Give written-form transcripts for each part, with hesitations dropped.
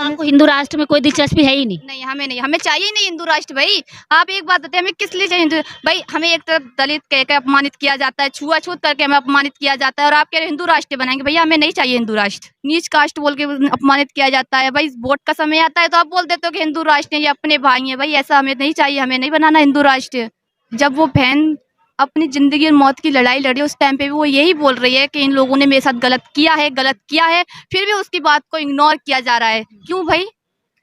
आपको हिंदू राष्ट्र में कोई दिलचस्पी है ही नहीं? नहीं, हमें नहीं, हमें चाहिए ही नहीं हिंदू राष्ट्र भाई। आप एक बात बताइए, हमें किस लिए चाहिए हिंदू भाई? हमें एक तरफ दलित कह के अपमानित किया जाता है, छुआछूत करके हमें अपमानित किया जाता है, और आप कह रहे हिंदू राष्ट्र बनाएंगे। भैया हमें नहीं चाहिए हिंदू राष्ट्र, नीच कास्ट बोल के अपमानित किया जाता है। भाई वोट का समय आता है तो आप बोल देते हो कि हिंदू राष्ट्र है, ये अपने भाई है। भाई ऐसा हमें नहीं चाहिए, हमें नहीं बनाना हिंदू राष्ट्र। जब वो बहन अपनी जिंदगी और मौत की लड़ाई लड़ी, उस टाइम पे भी वो यही बोल रही है कि इन लोगों ने मेरे साथ गलत किया है, गलत किया है, फिर भी उसकी बात को इग्नोर किया जा रहा है। क्यों भाई?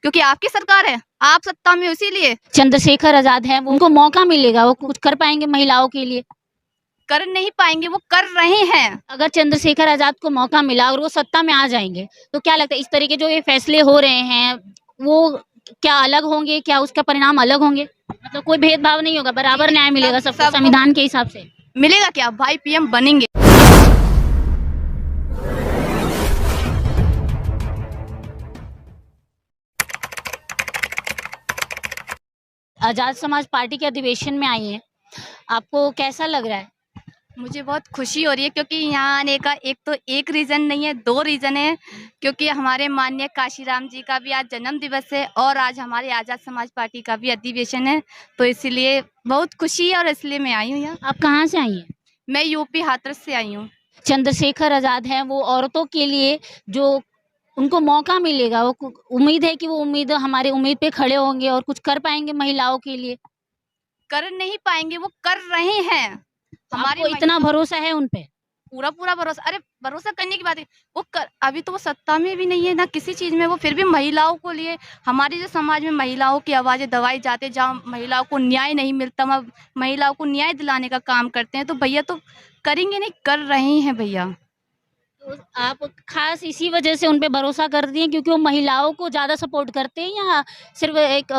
क्योंकि आपकी सरकार है, आप सत्ता में, इसीलिए। चंद्रशेखर आजाद हैं, उनको मौका मिलेगा, वो कुछ कर पाएंगे महिलाओं के लिए? कर नहीं पाएंगे, वो कर रहे हैं। अगर चंद्रशेखर आजाद को मौका मिला और वो सत्ता में आ जाएंगे तो क्या लगता है इस तरीके जो ये फैसले हो रहे हैं वो क्या अलग होंगे, क्या उसका परिणाम अलग होंगे? मतलब कोई भेदभाव नहीं होगा, बराबर न्याय मिलेगा सबको संविधान के हिसाब से? मिलेगा क्या भाई? पीएम बनेंगे। आजाद समाज पार्टी के अधिवेशन में आई हैं, आपको कैसा लग रहा है? मुझे बहुत खुशी हो रही है, क्योंकि यहाँ आने का एक रीज़न नहीं है, दो रीज़न है। क्योंकि हमारे माननीय काशीराम जी का भी आज जन्म दिवस है, और आज हमारे आज़ाद समाज पार्टी का भी अधिवेशन है, तो इसलिए बहुत खुशी है, और इसलिए मैं आई हूँ यहाँ। आप कहाँ से आई हैं? मैं यूपी हाथरस से आई हूँ। चंद्रशेखर आजाद हैं, वो औरतों के लिए जो उनको मौका मिलेगा, वो उम्मीद है कि वो उम्मीद हमारे उम्मीद पे खड़े होंगे और कुछ कर पाएंगे महिलाओं के लिए? कर नहीं पाएंगे, वो कर रहे हैं। आपको इतना भरोसा है उन पे? पूरा पूरा भरोसा। अरे भरोसा करने की बात है, अभी तो वो सत्ता में भी नहीं है ना किसी चीज में, वो फिर भी महिलाओं को लिए, हमारे जो समाज में महिलाओं की आवाजें दबाई जाती है, जहाँ महिलाओं को न्याय नहीं मिलता, वहाँ महिलाओं को न्याय दिलाने का काम करते हैं। तो भैया तो करेंगे नहीं, कर रहे हैं भैया। तो आप खास इसी वजह से उन पे भरोसा करती हैं क्योंकि वो महिलाओं को ज्यादा सपोर्ट करते हैं, या सिर्फ एक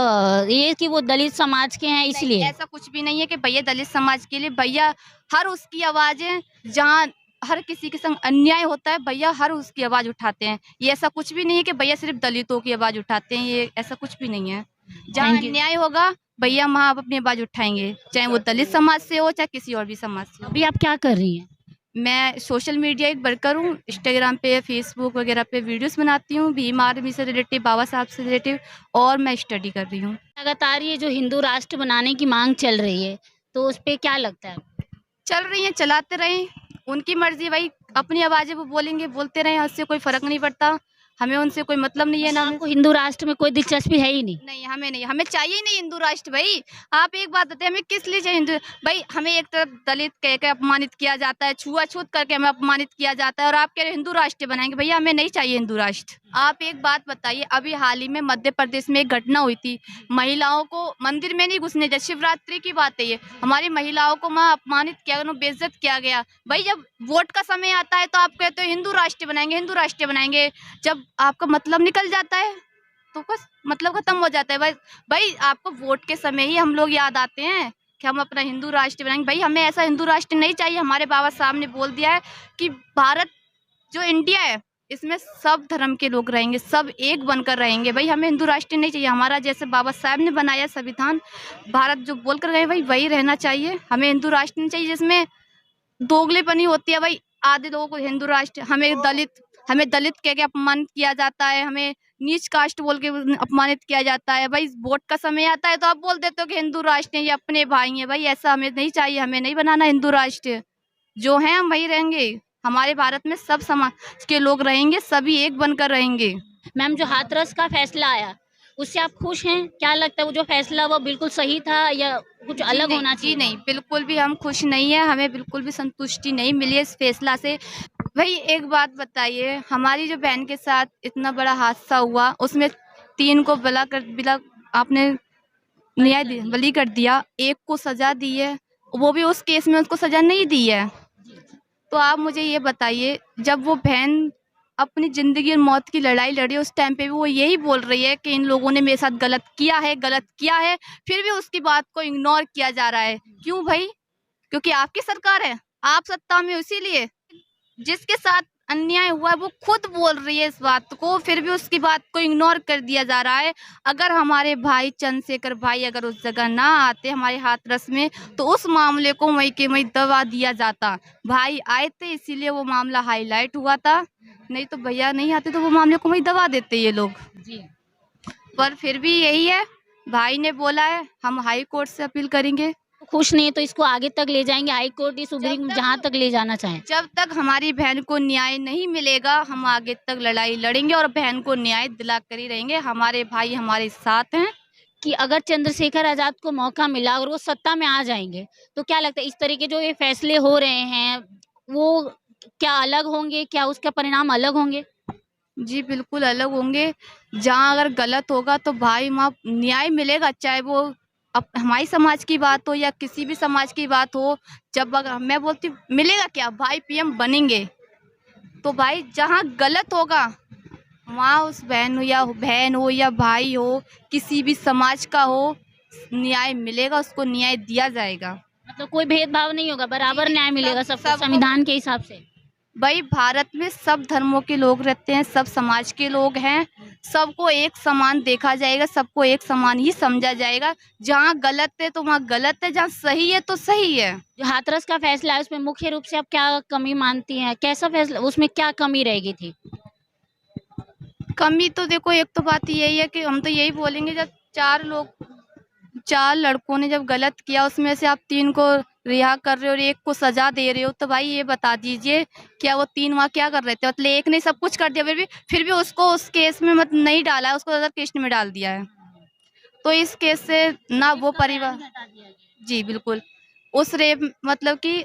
ये कि वो दलित समाज के हैं इसलिए? ऐसा कुछ भी नहीं है कि भैया दलित समाज के लिए, भैया हर उसकी आवाजें, जहाँ हर किसी के संग अन्याय होता है, भैया हर उसकी आवाज उठाते हैं। ये ऐसा कुछ भी नहीं है कि भैया सिर्फ दलितों की आवाज उठाते हैं, ये ऐसा कुछ भी नहीं है। जहाँ अन्याय होगा भैया वहाँ आप अपनी आवाज उठाएंगे, चाहे वो दलित समाज से हो, चाहे किसी और भी समाज से हो। अभी आप क्या कर रही हैं? मैं सोशल मीडिया एक वर्कर हूँ, इंस्टाग्राम पे, फेसबुक वगैरह पे वीडियोस बनाती हूँ, भीम आर्मी से रिलेटिव, बाबा साहब से रिलेटिव, और मैं स्टडी कर रही हूँ। लगातार ये जो हिंदू राष्ट्र बनाने की मांग चल रही है, तो उस पे क्या लगता है? चल रही है, चलाते रहें, उनकी मर्जी भाई। अपनी आवाजें वो बोलेंगे, बोलते रहें, उससे कोई फर्क नहीं पड़ता, हमें उनसे कोई मतलब नहीं है ना। आपको हिंदू राष्ट्र में कोई दिलचस्पी है ही नहीं? नहीं, हमें नहीं, हमें चाहिए ही नहीं हिंदू राष्ट्र भाई। आप एक बात बताइए, हमें किस लिए चाहिए हिंदू भाई? हमें एक तरफ दलित कह के अपमानित किया जाता है, छुआछूत करके हमें अपमानित किया जाता है, और आप कह रहे हिंदू राष्ट्र बनाएंगे। भैया हमें नहीं चाहिए हिंदू राष्ट्र। आप एक बात बताइए, अभी हाल ही में मध्य प्रदेश में एक घटना हुई थी, महिलाओं को मंदिर में नहीं घुसने दिया, शिवरात्रि की बात है ये, हमारी महिलाओं को वहाँ अपमानित किया गया, बेइज्जत किया गया। भाई जब वोट का समय आता है तो आप कहते हो हिंदू राष्ट्र बनाएंगे, हिंदू राष्ट्र बनाएंगे, जब आपका मतलब निकल जाता है तो बस मतलब खत्म हो जाता है। भाई आपको वोट के समय ही हम लोग याद आते हैं कि हम अपना हिंदू राष्ट्र बनाएंगे। भाई हमें ऐसा हिंदू राष्ट्र नहीं चाहिए। हमारे बाबा साहब ने बोल दिया है कि भारत जो इंडिया है, इसमें सब धर्म के लोग रहेंगे, सब एक बनकर रहेंगे। भाई हमें हिंदू राष्ट्र नहीं चाहिए। हमारा जैसे बाबा साहब ने बनाया संविधान, भारत जो बोल कर गए भाई वही रहना चाहिए। हमें हिंदू राष्ट्र नहीं चाहिए जिसमें दोगलेपनी होती है। भाई आधे लोगों को हिंदू राष्ट्र, हमें दलित कह के अपमानित किया जाता है, हमें नीच कास्ट बोल के अपमानित किया जाता है। भाई वोट का समय आता है तो आप बोल देते हो कि हिंदू राष्ट्र है, ये अपने भाई हैं। भाई ऐसा हमें नहीं चाहिए, हमें नहीं बनाना हिंदू राष्ट्र। जो है हम वही रहेंगे। हमारे भारत में सब समाज के लोग रहेंगे, सभी एक बनकर रहेंगे। मैम, जो हाथरस का फैसला आया उससे आप खुश हैं? क्या लगता है वो जो फैसला वो बिल्कुल सही था या कुछ अलग होना चाहिए? जी नहीं, बिल्कुल भी हम खुश नहीं है, हमें बिल्कुल भी संतुष्टि नहीं मिली इस फैसला से। भाई एक बात बताइए, हमारी जो बहन के साथ इतना बड़ा हादसा हुआ, उसमें 3 को बिला आपने न्याय बली कर दिया, एक को सजा दी है, वो भी उस केस में उसको सजा नहीं दी है। तो आप मुझे ये बताइए, जब वो बहन अपनी जिंदगी और मौत की लड़ाई लड़ी, उस टाइम पे भी वो यही बोल रही है कि इन लोगों ने मेरे साथ गलत किया है, गलत किया है, फिर भी उसकी बात को इग्नोर किया जा रहा है। क्यों भाई? क्योंकि आपकी सरकार है, आप सत्ता में, इसीलिए। जिसके साथ अन्याय हुआ है वो खुद बोल रही है इस बात को, फिर भी उसकी बात को इग्नोर कर दिया जा रहा है। अगर हमारे भाई चंद्रशेखर भाई अगर उस जगह ना आते हमारे हाथरस में, तो उस मामले को वहीं के वहीं दबा दिया जाता। भाई आए थे, इसीलिए वो मामला हाईलाइट हुआ था। नहीं तो भैया नहीं आते तो वो मामले को वही दबा देते ये लोग। जी। पर फिर भी यही है, भाई ने बोला है हम हाई कोर्ट से अपील करेंगे। खुश नहीं है तो इसको आगे तक ले जाएंगे, हाई कोर्ट, सुप्रीम, जहाँ तक ले जाना चाहें। जब तक हमारी बहन को न्याय नहीं मिलेगा हम आगे तक लड़ाई लड़ेंगे और बहन को न्याय दिला कर ही रहेंगे। हमारे भाई हमारे साथ हैं। कि अगर चंद्रशेखर आजाद को मौका मिला और वो सत्ता में आ जाएंगे तो क्या लगता है इस तरीके जो ये फैसले हो रहे हैं वो क्या अलग होंगे, क्या उसका परिणाम अलग होंगे? जी बिल्कुल अलग होंगे। जहाँ अगर गलत होगा तो भाई वहाँ न्याय मिलेगा, चाहे वो अब हमारी समाज की बात हो या किसी भी समाज की बात हो। जब अगर मैं बोलती हूँ, मिलेगा क्या, भाई पीएम बनेंगे तो भाई जहाँ गलत होगा वहाँ उस बहन हो या भाई हो, किसी भी समाज का हो, न्याय मिलेगा, उसको न्याय दिया जाएगा। मतलब कोई भेदभाव नहीं होगा, बराबर न्याय मिलेगा सबको सबको। संविधान के हिसाब से। भाई भारत में सब धर्मों के लोग रहते हैं, सब समाज के लोग हैं, सबको एक समान देखा जाएगा, सबको एक समान ही समझा जाएगा। जहाँ गलत है तो वहाँ गलत है, जहाँ सही है तो सही है। जो हाथरस का फैसला है उसमें मुख्य रूप से आप क्या कमी मानती हैं, कैसा फैसला, उसमें क्या कमी रहेगी थी? कमी तो देखो, एक तो बात यही है कि हम तो यही बोलेंगे, जब चार लड़कों ने जब गलत किया उसमें से आप 3 को रिहा कर रहे हो और 1 को सजा दे रहे हो, तो भाई ये बता दीजिए क्या वो 3 वहाँ क्या कर रहे थे? मतलब 1 ने सब कुछ कर दिया, फिर भी उसको उस केस में मतलब नहीं डाला है, उसको अदर केस में डाल दिया है। तो इस केस से ना वो परिवार, जी बिल्कुल, उस रेप मतलब कि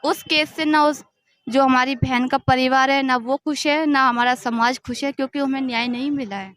उस केस से ना उस जो हमारी बहन का परिवार है ना वो खुश है, ना हमारा समाज खुश है, क्योंकि हमें न्याय नहीं मिला है।